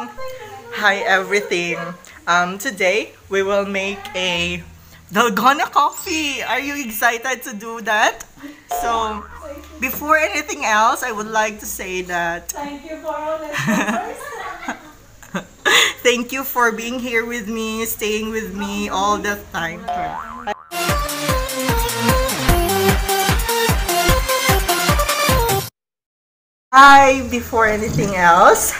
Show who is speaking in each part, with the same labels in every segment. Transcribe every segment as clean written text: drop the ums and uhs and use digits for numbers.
Speaker 1: Hi everything. Today we will make a Dalgona coffee. Are you excited to do that? So, before anything else, I would like to say that
Speaker 2: thank you for all the
Speaker 1: thank you for being here with me, staying with me all the time. Hi, before anything else,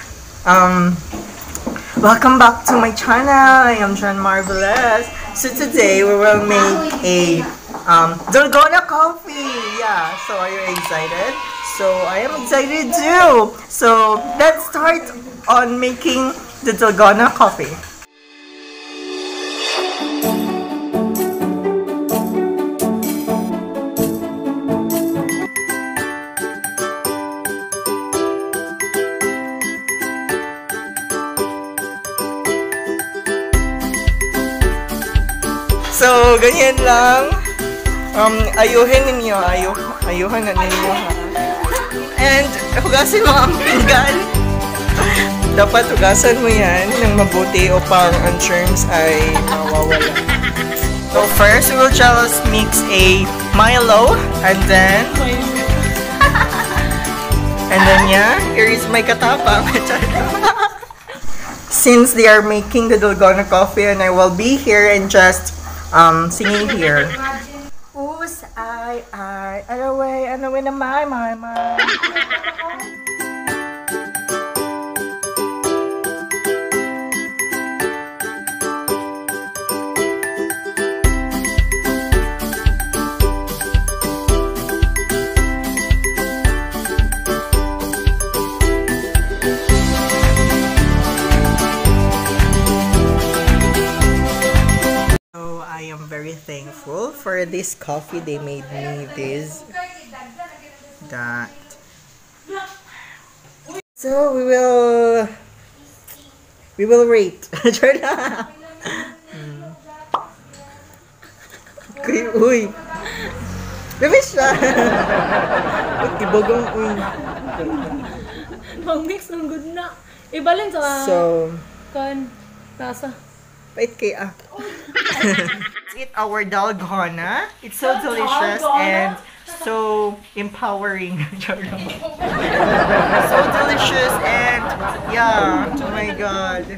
Speaker 1: welcome back to my channel. I am John Marvelous. So today we will make a Dalgona coffee. Yeah, so are you excited? So I am excited too. So let's start on making the Dalgona coffee. So, ganyan lang. Ayuhin ninyo. Ayuhan na ninyo. And, hugasin mo ang pinggan. Dapat hugasan mo yan ng mabuti upang ang germs ay mawawala. So, first, we will just mix a Milo. And then, yeah, here is my katapang. Since they are making the Dalgona coffee and I will be here and just singing here. Who's I, ano way na my. I am very thankful for this coffee. They made me this, that. So we will rate. Uy, bilis siya. Ibogong uy.
Speaker 2: Pang mix ng good na. Ibalin sa kan tasa.
Speaker 1: Pait kaya. Let's eat our Dalgona. It's so delicious and so empowering. So delicious and yeah, oh my god.